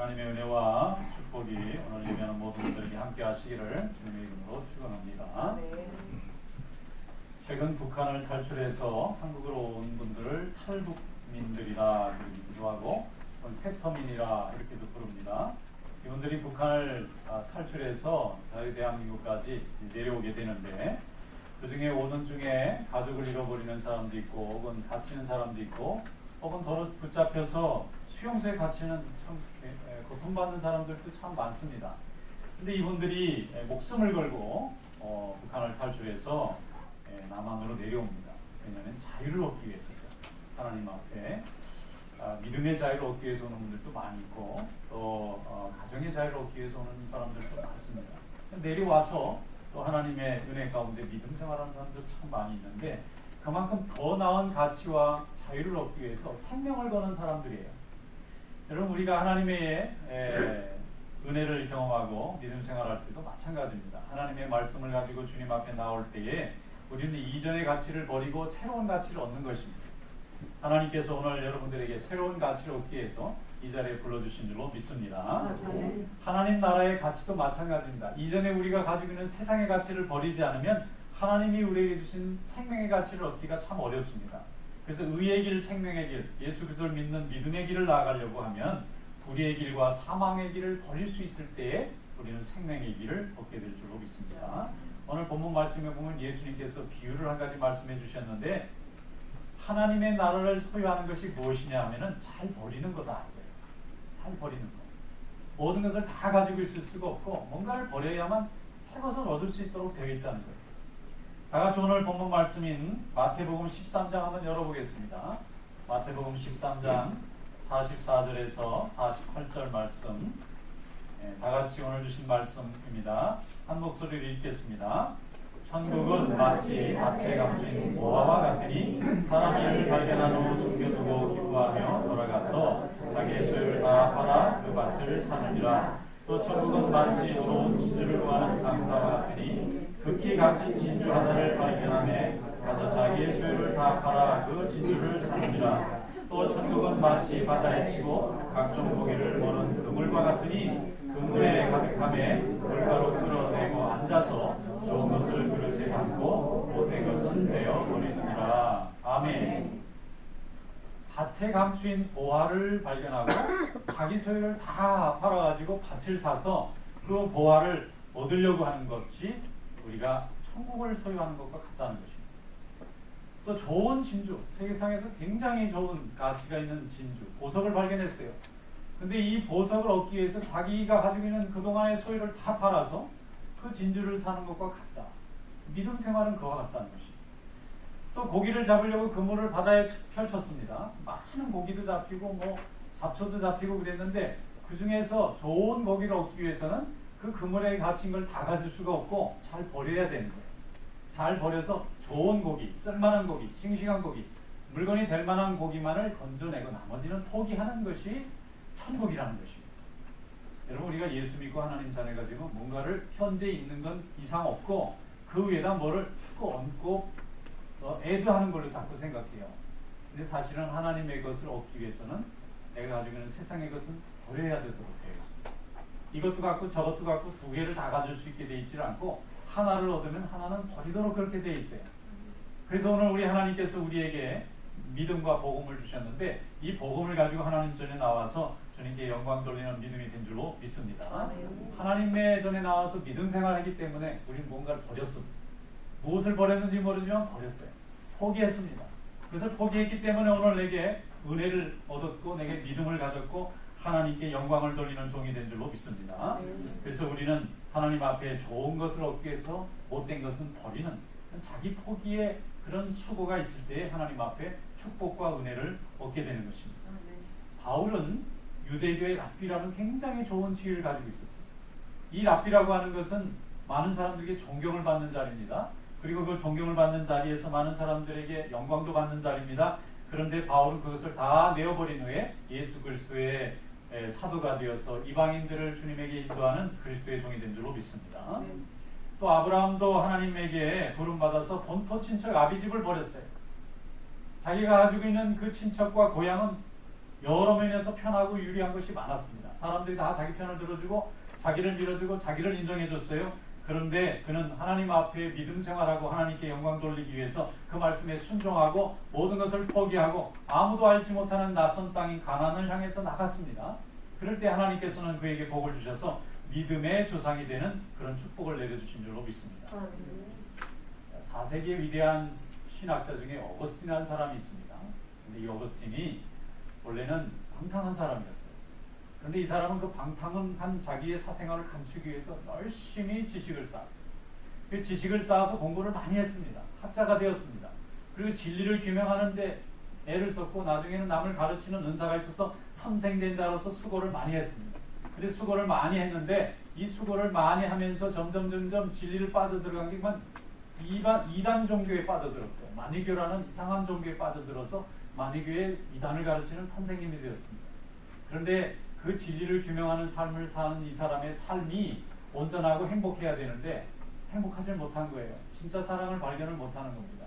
하나님의 은혜와 축복이 오늘 예배하는 모든 분들에게 함께 하시기를 주님의 이름으로 축원합니다. 최근 북한을 탈출해서 한국으로 온 분들을 탈북민들이라 부르기도 하고 세터민이라 이렇게도 부릅니다. 이분들이 북한을 탈출해서 저희 대한민국까지 내려오게 되는데, 그 중에 오는 중에 가족을 잃어버리는 사람도 있고 혹은 갇히는 사람도 있고 혹은 더 붙잡혀서 수용소에 갇히는 참 고통받는 사람들도 참 많습니다. 근데 이분들이 목숨을 걸고 북한을 탈출해서 남한으로 내려옵니다. 왜냐하면 자유를 얻기 위해서죠. 하나님 앞에 믿음의 자유를 얻기 위해서 오는 분들도 많이 있고 또 가정의 자유를 얻기 위해서 오는 사람들도 많습니다. 내려와서 또 하나님의 은혜 가운데 믿음 생활하는 사람들 참 많이 있는데, 그만큼 더 나은 가치와 자유를 얻기 위해서 생명을 거는 사람들이에요. 여러분, 우리가 하나님의 은혜를 경험하고 믿음 생활할 때도 마찬가지입니다. 하나님의 말씀을 가지고 주님 앞에 나올 때에 우리는 이전의 가치를 버리고 새로운 가치를 얻는 것입니다. 하나님께서 오늘 여러분들에게 새로운 가치를 얻기 위해서 이 자리에 불러주신 줄로 믿습니다. 하나님 나라의 가치도 마찬가지입니다. 이전에 우리가 가지고 있는 세상의 가치를 버리지 않으면 하나님이 우리에게 주신 생명의 가치를 얻기가 참 어렵습니다. 그래서 의의 길, 생명의 길, 예수 그리스도를 믿는 믿음의 길을 나아가려고 하면 불의의 길과 사망의 길을 버릴 수 있을 때에 우리는 생명의 길을 얻게 될 줄로 믿습니다. 오늘 본문 말씀에 보면 예수님께서 비유를 한 가지 말씀해 주셨는데, 하나님의 나라를 소유하는 것이 무엇이냐 하면은 잘 버리는 거다. 잘 버리는 거. 모든 것을 다 가지고 있을 수가 없고 뭔가를 버려야만 새 것을 얻을 수 있도록 되어 있다는 거예요. 다 같이 오늘 본문 말씀인 마태복음 13장 한번 열어보겠습니다. 마태복음 13장 44절에서 48절 말씀, 다 같이 오늘 주신 말씀입니다. 한 목소리로 읽겠습니다. 천국은 마치 밭에 감춘 보화와 같으니 사람이 이를 발견한 후 숨겨두고 기뻐하며 돌아가서 자기의 소유를 다 팔아 그 밭을 사느니라. 또 천국은 마치 좋은 진주를 구하는 장사와 같으니 극히 값진 진주 하나를 발견하며 가서 자기의 소유를 다 팔아 그 진주를 사느니라. 또 천국은 마치 바다에 치고 각종 고기를 모는 그물과 같으니 그물에 가득함에 물가로 끌어내고 앉아서 좋은 것을 그릇에 담고 못된 것은 내어 버리느니라. 아멘. 밭에 감추인 보화를 발견하고 자기 소유를 다 팔아가지고 밭을 사서 그 보화를 얻으려고 하는 것이 우리가 천국을 소유하는 것과 같다는 것입니다. 또 좋은 진주, 세계상에서 굉장히 좋은 가치가 있는 진주, 보석을 발견했어요. 근데 이 보석을 얻기 위해서 자기가 가지고 있는 그동안의 소유를 다 팔아서 그 진주를 사는 것과 같다. 믿음 생활은 그와 같다는 것입니다. 또 고기를 잡으려고 그물을 바다에 펼쳤습니다. 많은 고기도 잡히고 잡초도 잡히고 그랬는데 그 중에서 좋은 고기를 얻기 위해서는 그 그물에 갇힌 걸 다 가질 수가 없고 잘 버려야 되는 거예요. 잘 버려서 좋은 고기, 쓸만한 고기, 싱싱한 고기, 물건이 될 만한 고기만을 건져내고 나머지는 포기하는 것이 천국이라는 것입니다. 여러분, 우리가 예수 믿고 하나님 자녀 가지고 뭔가를 현재 있는 건 이상 없고 그 위에다 뭐를 자꾸 얹고 애드하는 걸로 자꾸 생각해요. 근데 사실은 하나님의 것을 얻기 위해서는 내가 가지고 있는 세상의 것은 버려야 되도록 되어 있습니다. 이것도 갖고 저것도 갖고 두 개를 다 가질 수 있게 되어 있지 않고 하나를 얻으면 하나는 버리도록 그렇게 되어 있어요. 그래서 오늘 우리 하나님께서 우리에게 믿음과 복음을 주셨는데 이 복음을 가지고 하나님 전에 나와서 주님께 영광 돌리는 믿음이 된 줄로 믿습니다. 하나님의 전에 나와서 믿음 생활하기 때문에 우리는 뭔가를 버렸습니다. 무엇을 버렸는지 모르지만 버렸어요. 포기했습니다. 그것을 포기했기 때문에 오늘 내게 은혜를 얻었고 내게 믿음을 가졌고 하나님께 영광을 돌리는 종이 된 줄로 믿습니다. 그래서 우리는 하나님 앞에 좋은 것을 얻기 위해서 못된 것은 버리는 자기 포기의 그런 수고가 있을 때 하나님 앞에 축복과 은혜를 얻게 되는 것입니다. 바울은 유대교의 랍비라는 굉장히 좋은 지위를 가지고 있었어요. 이 랍비라고 하는 것은 많은 사람들에게 존경을 받는 자리입니다. 그리고 그 존경을 받는 자리에서 많은 사람들에게 영광도 받는 자리입니다. 그런데 바울은 그것을 다 내어버린 후에 예수 그리스도의 사도가 되어서 이방인들을 주님에게 인도하는 그리스도의 종이 된 줄로 믿습니다. 또 아브라함도 하나님에게 부름받아서 본토 친척 아비집을 버렸어요. 자기가 가지고 있는 그 친척과 고향은 여러 면에서 편하고 유리한 것이 많았습니다. 사람들이 다 자기 편을 들어주고 자기를 밀어주고 자기를 인정해줬어요. 그런데 그는 하나님 앞에 믿음 생활하고 하나님께 영광 돌리기 위해서 그 말씀에 순종하고 모든 것을 포기하고 아무도 알지 못하는 낯선 땅인 가나안을 향해서 나갔습니다. 그럴 때 하나님께서는 그에게 복을 주셔서 믿음의 조상이 되는 그런 축복을 내려주신 줄로 믿습니다. 4세기의 위대한 신학자 중에 어거스틴이라는 사람이 있습니다. 근데 이 어거스틴이 원래는 방탕한 사람이었어요. 그런데 이 사람은 그 방탕한 자기의 사생활을 감추기 위해서 열심히 지식을 쌓았어요. 그 지식을 쌓아서 공부를 많이 했습니다. 학자가 되었습니다. 그리고 진리를 규명하는데 애를 썼고 나중에는 남을 가르치는 은사가 있어서 선생된 자로서 수고를 많이 했습니다. 근데 수고를 많이 했는데 이 수고를 많이 하면서 점점 진리를 빠져들어간 게 이단 종교에 빠져들었어요. 마니교라는 이상한 종교에 빠져들어서 마니교의 이단을 가르치는 선생님이 되었습니다. 그런데 그 진리를 규명하는 삶을 사는 이 사람의 삶이 온전하고 행복해야 되는데 행복하지 못한 거예요. 진짜 사랑을 발견을 못하는 겁니다.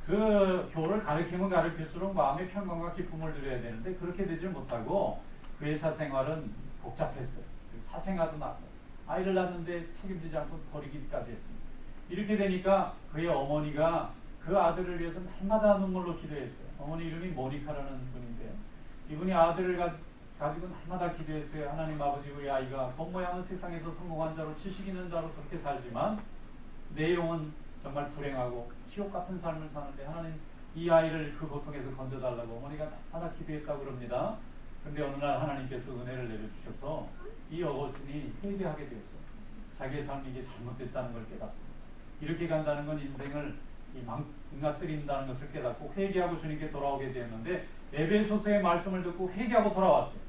그 교를 가르치면 가르칠수록 마음의 평강과 기쁨을 누려야 되는데 그렇게 되지 못하고 그의 사생활은 복잡했어요. 사생아도 낳고 아이를 낳는데 책임지지 않고 버리기까지 했습니다. 이렇게 되니까 그의 어머니가 그 아들을 위해서 날마다 눈물로 기도했어요. 어머니 이름이 모니카라는 분인데요. 이분이 아들을 가지고 날마다 기도했어요. 하나님 아버지, 우리 아이가 겉모양은 세상에서 성공한 자로 지식 있는 자로 저렇게 살지만 내용은 정말 불행하고 지옥 같은 삶을 사는데 하나님 이 아이를 그 고통에서 건져달라고 어머니가 날마다 기도했다고 그럽니다. 그런데 어느 날 하나님께서 은혜를 내려주셔서 이 어거스틴이 회개하게 되었어요. 자기의 삶이 이게 잘못됐다는 걸 깨닫습니다. 이렇게 간다는 건 인생을 망가뜨린다는 것을 깨닫고 회개하고 주님께 돌아오게 되었는데 에베소서의 말씀을 듣고 회개하고 돌아왔어요.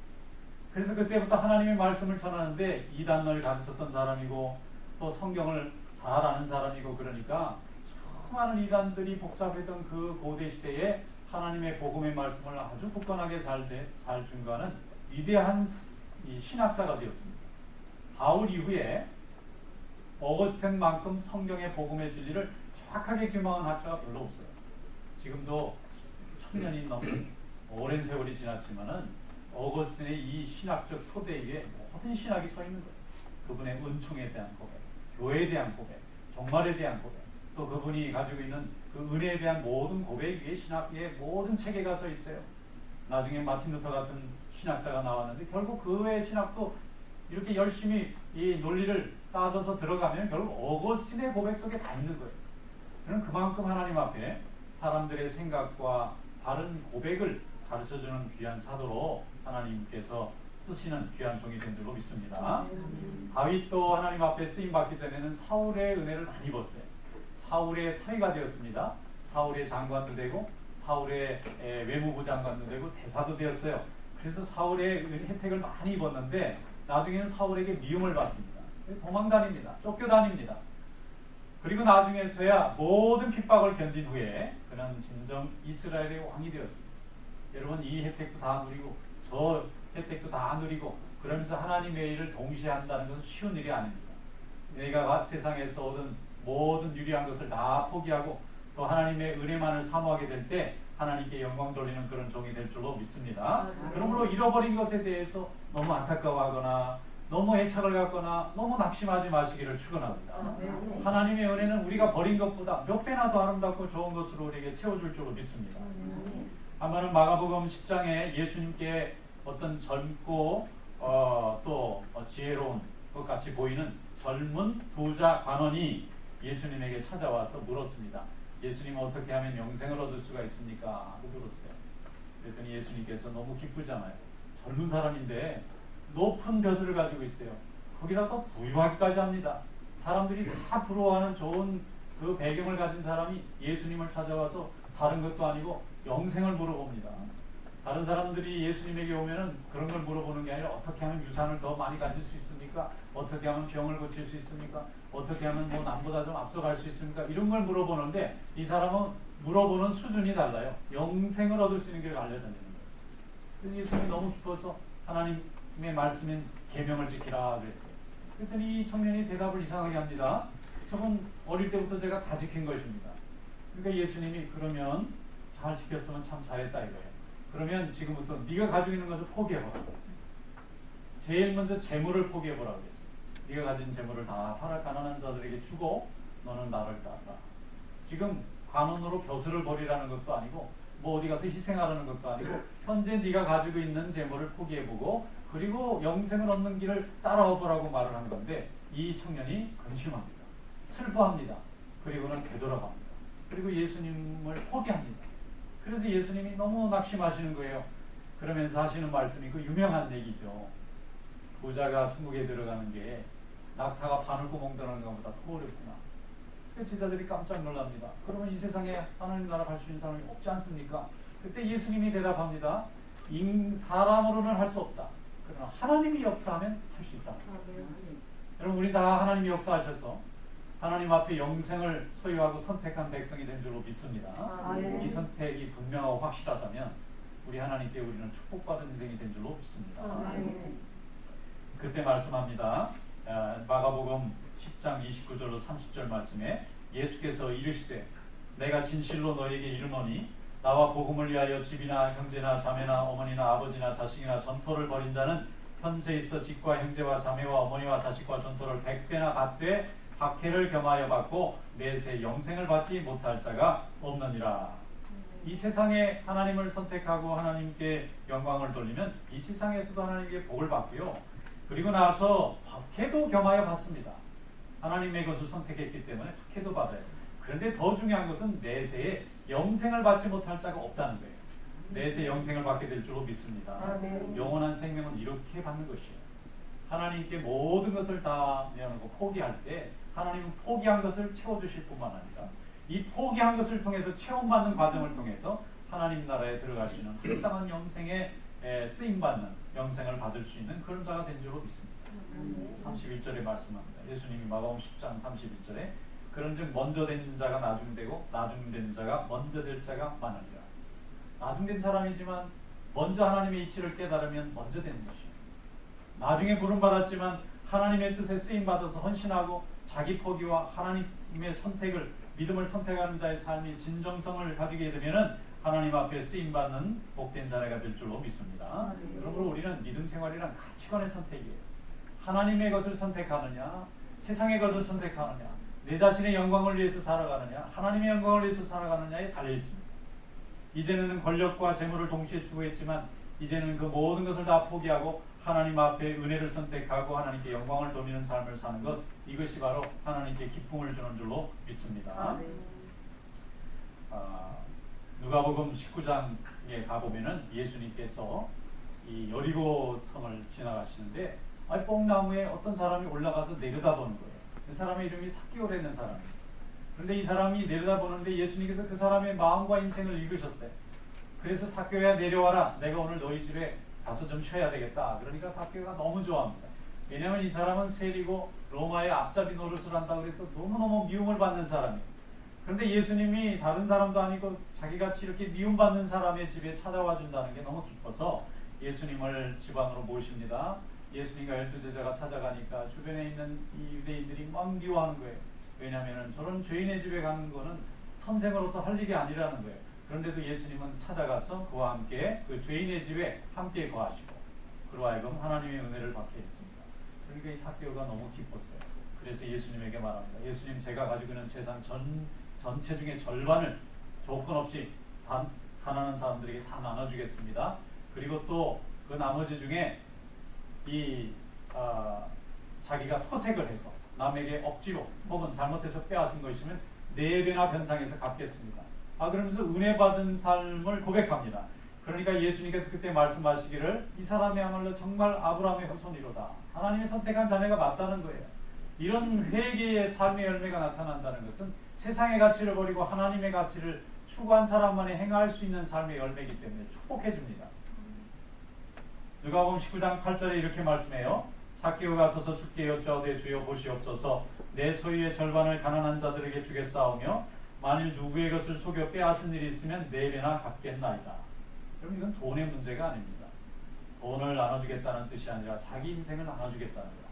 그래서 그때부터 하나님의 말씀을 전하는데 이단을 가르쳤던 사람이고 또 성경을 잘 아는 사람이고 그러니까 수많은 이단들이 복잡했던 그 고대 시대에 하나님의 복음의 말씀을 아주 굳건하게 잘 증거하는 위대한 이 신학자가 되었습니다. 바울 이후에 어거스틴만큼 성경의 복음의 진리를 정확하게 규명한 학자가 별로 없어요. 지금도 1000년이 넘는 오랜 세월이 지났지만은 어거스틴의 이 신학적 토대 위에 모든 신학이 서 있는 거예요. 그분의 은총에 대한 고백, 교회에 대한 고백, 종말에 대한 고백, 또 그분이 가지고 있는 그 은혜에 대한 모든 고백 위에 신학의 모든 체계가 서 있어요. 나중에 마틴 루터 같은 신학자가 나왔는데 결국 그 외의 신학도 이렇게 열심히 이 논리를 따져서 들어가면 결국 어거스틴의 고백 속에 다 있는 거예요. 그는 그만큼 하나님 앞에 사람들의 생각과 다른 고백을 가르쳐주는 귀한 사도로 하나님께서 쓰시는 귀한 종이 된 줄로 믿습니다. 다윗도 하나님 앞에 쓰임받기 전에는 사울의 은혜를 많이 입었어요. 사울의 사위가 되었습니다. 사울의 장관도 되고 사울의 외무부 장관도 되고 대사도 되었어요. 그래서 사울의 혜택을 많이 입었는데 나중에는 사울에게 미움을 받습니다. 도망다닙니다. 쫓겨다닙니다. 그리고 나중에서야 모든 핍박을 견딘 후에 그는 진정 이스라엘의 왕이 되었습니다. 여러분 이 혜택도 다 누리고 저 혜택도 다 누리고 그러면서 하나님의 일을 동시에 한다는 것은 쉬운 일이 아닙니다. 내가 세상에서 얻은 모든 유리한 것을 다 포기하고 또 하나님의 은혜만을 사모하게 될 때 하나님께 영광 돌리는 그런 종이 될 줄로 믿습니다. 그러므로 잃어버린 것에 대해서 너무 안타까워하거나 너무 애착을 갖거나 너무 낙심하지 마시기를 축원합니다. 하나님의 은혜는 우리가 버린 것보다 몇 배나 더 아름답고 좋은 것으로 우리에게 채워줄 줄로 믿습니다. 한번은 마가복음 10장에 예수님께 어떤 젊고 또 지혜로운 것 같이 보이는 젊은 부자 관원이 예수님에게 찾아와서 물었습니다. 예수님 어떻게 하면 영생을 얻을 수가 있습니까? 하고 물었어요. 그랬더니 예수님께서 너무 기쁘잖아요. 젊은 사람인데 높은 벼슬을 가지고 있어요. 거기다가 부유하기까지 합니다. 사람들이 다 부러워하는 좋은 그 배경을 가진 사람이 예수님을 찾아와서 다른 것도 아니고 영생을 물어봅니다. 다른 사람들이 예수님에게 오면은 그런 걸 물어보는 게 아니라 어떻게 하면 유산을 더 많이 가질 수 있습니까? 어떻게 하면 병을 고칠 수 있습니까? 어떻게 하면 뭐 남보다 좀 앞서갈 수 있습니까? 이런 걸 물어보는데 이 사람은 물어보는 수준이 달라요. 영생을 얻을 수 있는 길을 알려달라는 거예요. 그래서 예수님이 너무 기뻐서 하나님의 말씀인 계명을 지키라 그랬어요. 그랬더니 이 청년이 대답을 이상하게 합니다. 저건 어릴 때부터 제가 다 지킨 것입니다. 그러니까 예수님이 그러면 잘 지켰으면 참 잘했다 이거예요. 그러면 지금부터 네가 가지고 있는 것을 포기해보라. 제일 먼저 재물을 포기해보라 그랬어. 네가 가진 재물을 다 팔아 가난한 자들에게 주고 너는 나를 따르라. 지금 관원으로 벼슬을 버리라는 것도 아니고 뭐 어디 가서 희생하라는 것도 아니고 현재 네가 가지고 있는 재물을 포기해보고 그리고 영생을 얻는 길을 따라와 보라고 말을 한 건데 이 청년이 근심합니다. 슬퍼합니다. 그리고는 되돌아갑니다. 그리고 예수님을 포기합니다. 그래서 예수님이 너무 낙심하시는 거예요. 그러면서 하시는 말씀이 그 유명한 얘기죠. 부자가 천국에 들어가는 게 낙타가 바늘구멍 들어가는 것보다 더 어렵구나. 그 제자들이 깜짝 놀랍니다. 그러면 이 세상에 하나님 나라 갈 수 있는 사람이 없지 않습니까? 그때 예수님이 대답합니다. 사람으로는 할 수 없다. 그러나 하나님이 역사하면 할 수 있다. 여러분 우리 다 하나님이 역사하셔서 하나님 앞에 영생을 소유하고 선택한 백성이 된 줄로 믿습니다. 이 선택이 분명하고 확실하다면 우리 하나님께 우리는 축복받은 인생이 된 줄로 믿습니다. 그때 말씀합니다. 마가복음 10장 29절로 30절 말씀에 예수께서 이르시되 내가 진실로 너에게 이르노니 나와 복음을 위하여 집이나 형제나 자매나 어머니나 아버지나 자식이나 전토를 벌인 자는 현세 있어 집과 형제와 자매와 어머니와 자식과 전토를 100배나 받되 박해를 겸하여 받고 내세 영생을 받지 못할 자가 없느니라. 이 세상에 하나님을 선택하고 하나님께 영광을 돌리면 이 세상에서도 하나님께 복을 받고요. 그리고 나서 박해도 겸하여 받습니다. 하나님의 것을 선택했기 때문에 박해도 받아요. 그런데 더 중요한 것은 내세에 영생을 받지 못할 자가 없다는 거예요. 내세 영생을 받게 될 줄로 믿습니다. 영원한 생명은 이렇게 받는 것이에요. 하나님께 모든 것을 다 내어놓고 포기할 때 하나님은 포기한 것을 채워주실 뿐만 아니라 이 포기한 것을 통해서 체험받는 과정을 통해서 하나님 나라에 들어갈 수 있는 합당한 영생에 쓰임받는 영생을 받을 수 있는 그런 자가 된 줄로 믿습니다. 31절에 말씀합니다. 예수님이 마가복음 10장 31절에 그런즉 먼저 된 자가 나중되고 나중된 자가 먼저 될 자가 많으리라. 나중된 사람이지만 먼저 하나님의 이치를 깨달으면 먼저 되는 것이에요. 나중에 부름받았지만 하나님의 뜻에 쓰임받아서 헌신하고 자기 포기와 하나님의 선택을 믿음을 선택하는 자의 삶이 진정성을 가지게 되면 하나님 앞에 쓰임받는 복된 자녀가 될 줄로 믿습니다. 그러므로 우리는 믿음 생활이란 가치관의 선택이에요. 하나님의 것을 선택하느냐 세상의 것을 선택하느냐 내 자신의 영광을 위해서 살아가느냐 하나님의 영광을 위해서 살아가느냐에 달려 있습니다. 이제는 권력과 재물을 동시에 추구했지만 이제는 그 모든 것을 다 포기하고 하나님 앞에 은혜를 선택하고 하나님께 영광을 돌리는 삶을 사는 것, 이것이 바로 하나님께 기쁨을 주는 줄로 믿습니다. 누가복음 19장에 가보면은 예수님께서 이 여리고 성을 지나가시는데 뽕나무에 어떤 사람이 올라가서 내려다보는 거예요. 그 사람의 이름이 삭개오라는 사람이에요. 그런데 이 사람이 내려다보는데 예수님께서 그 사람의 마음과 인생을 읽으셨어요. 그래서 삭개오야 내려와라. 내가 오늘 너희 집에 가서 좀 쉬어야 되겠다. 그러니까 삭개오가 너무 좋아합니다. 왜냐하면 이 사람은 세리고 로마의 앞잡이 노릇을 한다고 해서 너무너무 미움을 받는 사람이에요. 그런데 예수님이 다른 사람도 아니고 자기같이 이렇게 미움받는 사람의 집에 찾아와 준다는 게 너무 기뻐서 예수님을 집 안으로 모십니다. 예수님과 12제자가 찾아가니까 주변에 있는 이 유대인들이 막 미워하는 거예요. 왜냐하면 저런 죄인의 집에 가는 거는 선생으로서 할 일이 아니라는 거예요. 그런데도 예수님은 찾아가서 그와 함께 그 죄인의 집에 함께 거하시고 그로 하여금 하나님의 은혜를 받게 했습니다. 그러니까 이 삭개오가 너무 기뻤어요. 그래서 예수님에게 말합니다. 예수님, 제가 가지고 있는 재산 전체 중에 절반을 조건 없이 가난한 사람들에게 다 나눠주겠습니다. 그리고 또 그 나머지 중에 자기가 토색을 해서 남에게 억지로 혹은 잘못해서 빼앗은 것이면 4배나 변상해서 갚겠습니다. 그러면서 은혜 받은 삶을 고백합니다. 그러니까 예수님께서 그때 말씀하시기를 이 사람이야말로 정말 아브라함의 후손이로다. 하나님이 선택한 자녀가 맞다는 거예요. 이런 회개의 삶의 열매가 나타난다는 것은 세상의 가치를 버리고 하나님의 가치를 추구한 사람만이 행할 수 있는 삶의 열매이기 때문에 축복해 줍니다. 누가복음 19장 8절에 이렇게 말씀해요. 삭개오가 서서 주께 여짜오되 주여 보시옵소서 내 소유의 절반을 가난한 자들에게 주겠사오며 만일 누구의 것을 속여 빼앗은 일이 있으면 4배나 갚겠나이다. 그럼 이건 돈의 문제가 아닙니다. 돈을 나눠주겠다는 뜻이 아니라 자기 인생을 나눠주겠다는 거예요.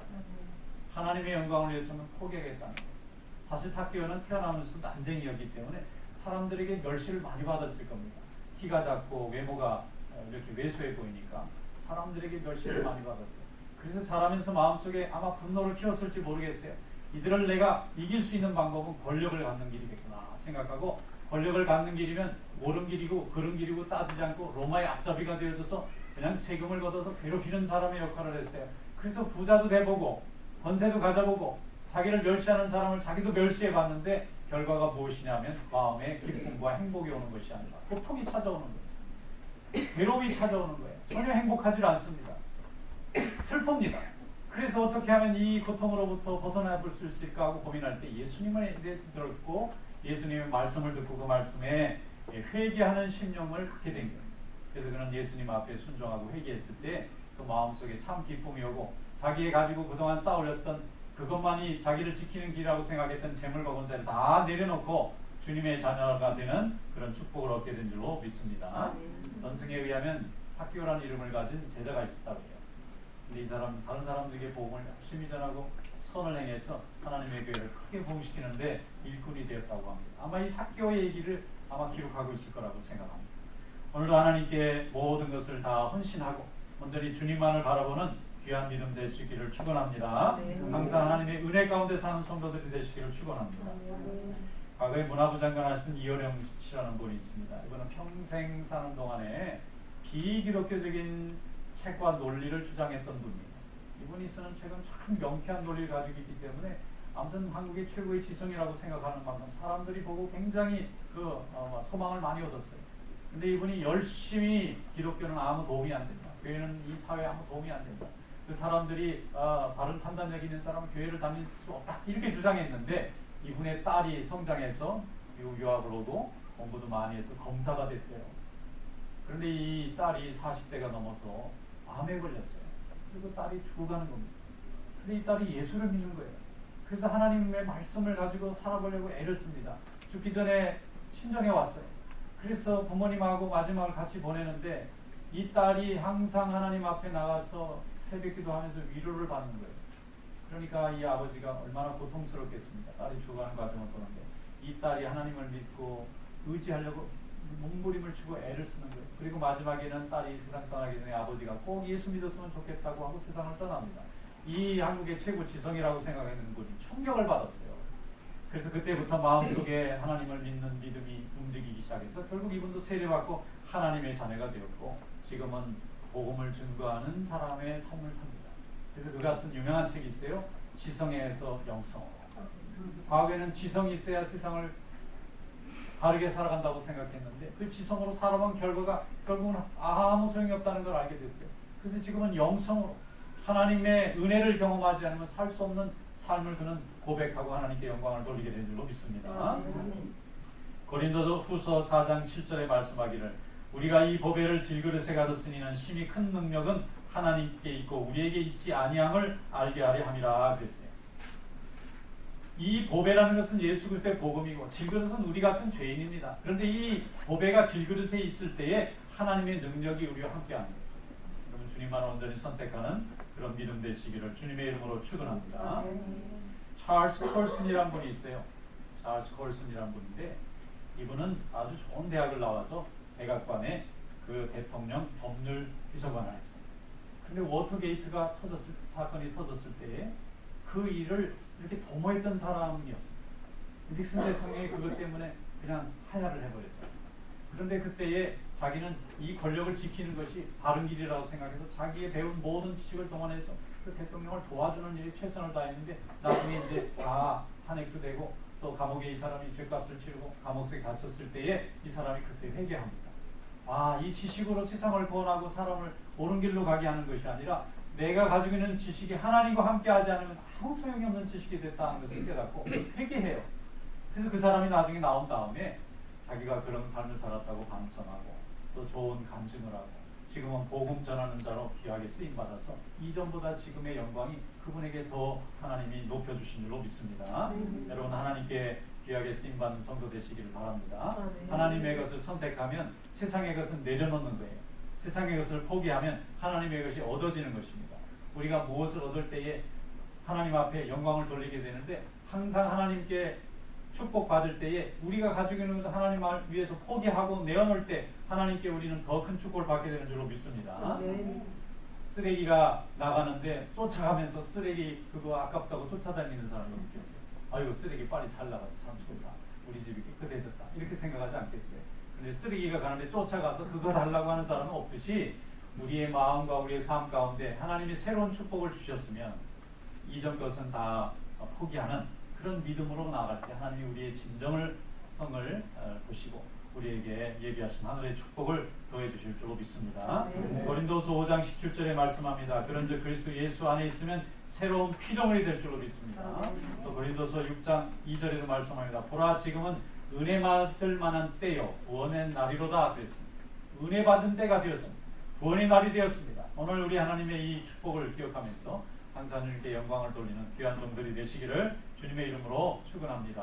하나님의 영광을 위해서는 포기하겠다는 거예요. 사실 삭개오는 태어나면서 난쟁이였기 때문에 사람들에게 멸시를 많이 받았을 겁니다. 키가 작고 외모가 이렇게 왜소해 보이니까 사람들에게 멸시를 많이 받았어요. 그래서 자라면서 마음속에 아마 분노를 키웠을지 모르겠어요. 이들을 내가 이길 수 있는 방법은 권력을 갖는 길이겠구나 생각하고, 권력을 갖는 길이면 옳은 길이고 그른 길이고 따지지 않고 로마의 앞잡이가 되어져서 그냥 세금을 걷어서 괴롭히는 사람의 역할을 했어요. 그래서 부자도 돼보고 권세도 가져보고 자기를 멸시하는 사람을 자기도 멸시해 봤는데 결과가 무엇이냐면 마음에 기쁨과 행복이 오는 것이 아니라 고통이 찾아오는 거예요. 괴로움이 찾아오는 거예요. 전혀 행복하지 않습니다. 슬픕니다. 그래서 어떻게 하면 이 고통으로부터 벗어나 볼 수 있을까 하고 고민할 때 예수님에 대해서 들었고 예수님의 말씀을 듣고 그 말씀에 회개하는 심령을 갖게 된 거예요. 그래서 그는 예수님 앞에 순종하고 회개했을 때 그 마음속에 참 기쁨이 오고 자기의 가지고 그동안 쌓으렸던 그것만이 자기를 지키는 길이라고 생각했던 재물과 권세를 다 내려놓고 주님의 자녀가 되는 그런 축복을 얻게 된 줄로 믿습니다. 전승에 의하면 삭개오라는 이름을 가진 제자가 있었다고 해요. 근데 이 사람 다른 사람들에게 복음을 열심히 전하고 선을 행해서 하나님의 교회를 크게 부흥시키는데 일꾼이 되었다고 합니다. 아마 이 삭개오의 얘기를 아마 기록하고 있을 거라고 생각합니다. 오늘도 하나님께 모든 것을 다 헌신하고 온전히 주님만을 바라보는 귀한 믿음 되시기를 축원합니다. 항상 하나님의 은혜 가운데 사는 성도들이 되시기를 축원합니다. 과거에 문화부 장관 하신 이효령 씨라는 분이 있습니다. 이분은 평생 사는 동안에 비기독교적인 책과 논리를 주장했던 분입니다. 이분이 쓰는 책은 참 명쾌한 논리를 가지고 있기 때문에 아무튼 한국의 최고의 지성이라고 생각하는 만큼 사람들이 보고 굉장히 소망을 많이 얻었어요. 근데 이분이 열심히 기독교는 아무 도움이 안 된다. 교회는 이 사회에 아무 도움이 안 된다. 그 사람들이 바른 판단력 있는 사람은 교회를 다닐 수 없다. 이렇게 주장했는데 이분의 딸이 성장해서 유학을 오고 공부도 많이 해서 검사가 됐어요. 그런데 이 딸이 40대가 넘어서 암에 걸렸어요. 그리고 딸이 죽어가는 겁니다. 근데 이 딸이 예수를 믿는 거예요. 그래서 하나님의 말씀을 가지고 살아보려고 애를 씁니다. 죽기 전에 친정에 왔어요. 그래서 부모님하고 마지막을 같이 보내는데 이 딸이 항상 하나님 앞에 나가서 새벽기도 하면서 위로를 받는 거예요. 그러니까 이 아버지가 얼마나 고통스럽겠습니까? 딸이 죽어가는 과정을 보는데 이 딸이 하나님을 믿고 의지하려고 몸부림을 치고 애를 쓰는 거예요. 그리고 마지막에는 딸이 세상 떠나기 전에 아버지가 꼭 예수 믿었으면 좋겠다고 하고 세상을 떠납니다. 이 한국의 최고 지성이라고 생각했는 분이 충격을 받았어요. 그래서 그때부터 마음속에 하나님을 믿는 믿음이 움직이기 시작해서 결국 이분도 세례받고 하나님의 자녀가 되었고 지금은 복음을 증거하는 사람의 삶을 삽니다. 그래서 그가 쓴 유명한 책이 있어요. 지성에서 영성으로. 과거에는 지성이 있어야 세상을 바르게 살아간다고 생각했는데 그 지성으로 살아본 결과가 결국은 아무 소용이 없다는 걸 알게 됐어요. 그래서 지금은 영성으로 하나님의 은혜를 경험하지 않으면 살 수 없는 삶을 그는 고백하고 하나님께 영광을 돌리게 된 줄로 믿습니다. 고린도서 후서 4장 7절에 말씀하기를 우리가 이 보배를 질그릇에 가졌으니는 심히 큰 능력은 하나님께 있고 우리에게 있지 아니함을 알게 하려 함이라 그랬어요. 이 보배라는 것은 예수 그리스도의 복음이고 질그릇은 우리 같은 죄인입니다. 그런데 이 보배가 질그릇에 있을 때에 하나님의 능력이 우리와 함께합니다. 여러분 주님만 온전히 선택하는 그런 믿음 되시기를 주님의 이름으로 축원합니다. 찰스 콜슨이라는 분이 있어요. 찰스 콜슨이라는 분인데 이분은 아주 좋은 대학을 나와서 백악관에 그 대통령 법률 비서관을 했어요. 근데 워터게이트가 사건이 터졌을 때에 그 일을 이렇게 도모했던 사람이었습니다. 닉슨 대통령이 그것 때문에 그냥 하야를 해버렸죠. 그런데 그때에 자기는 이 권력을 지키는 것이 바른 길이라고 생각해서 자기의 배운 모든 지식을 동원해서 그 대통령을 도와주는 일에 최선을 다했는데 나중에 이제 다 탄핵도 되고 또 감옥에 이 사람이 죄값을 치르고 감옥에 갇혔을 때에 이 사람이 그때 회개합니다. 이 지식으로 세상을 구원하고 사람을 옳은 길로 가게 하는 것이 아니라 내가 가지고 있는 지식이 하나님과 함께하지 않으면 아무 소용이 없는 지식이 됐다는 것을 깨닫고 회개해요. 그래서 그 사람이 나중에 나온 다음에 자기가 그런 삶을 살았다고 반성하고 또 좋은 간증을 하고 지금은 복음 전하는 자로 귀하게 쓰임받아서 이전보다 지금의 영광이 그분에게 더 하나님이 높여주신 줄로 믿습니다. 여러분 하나님께 귀하게 쓰임받는 성도 되시기를 바랍니다. 하나님의 것을 선택하면 세상의 것은 내려놓는 거예요. 세상의 것을 포기하면 하나님의 것이 얻어지는 것입니다. 우리가 무엇을 얻을 때에 하나님 앞에 영광을 돌리게 되는데 항상 하나님께 축복 받을 때에 우리가 가지고 있는 것을 하나님을 위해서 포기하고 내어놓을 때 하나님께 우리는 더 큰 축복을 받게 되는 줄로 믿습니다. 쓰레기가 나가는데 쫓아가면서 쓰레기 그거 아깝다고 쫓아다니는 사람이 없겠어요. 아이고 쓰레기 빨리 잘 나가서 참 좋다. 우리 집이 깨끗해졌다. 이렇게 생각하지 않겠어요. 근데 쓰레기가 가는데 쫓아가서 그거 달라고 하는 사람은 없듯이 우리의 마음과 우리의 삶 가운데 하나님이 새로운 축복을 주셨으면 이전 것은 다 포기하는 그런 믿음으로 나아갈 때 하나님이 우리의 진정을 성을 보시고 우리에게 예비하신 하늘의 축복을 더해 주실 줄로 믿습니다. 고린도서 5장 17절에 말씀합니다. 그런즉 그리스도 예수 안에 있으면 새로운 피조물이 될 줄로 믿습니다. 또 고린도서 6장 2절에도 말씀합니다. 보라 지금은 은혜 받을 만한 때요 구원의 날이로다 그랬습니다. 은혜 받은 때가 되었습니다. 구원의 날이 되었습니다. 오늘 우리 하나님의 이 축복을 기억하면서 항상 이렇게 영광을 돌리는 귀한 종들이 되시기를 주님의 이름으로 축원합니다.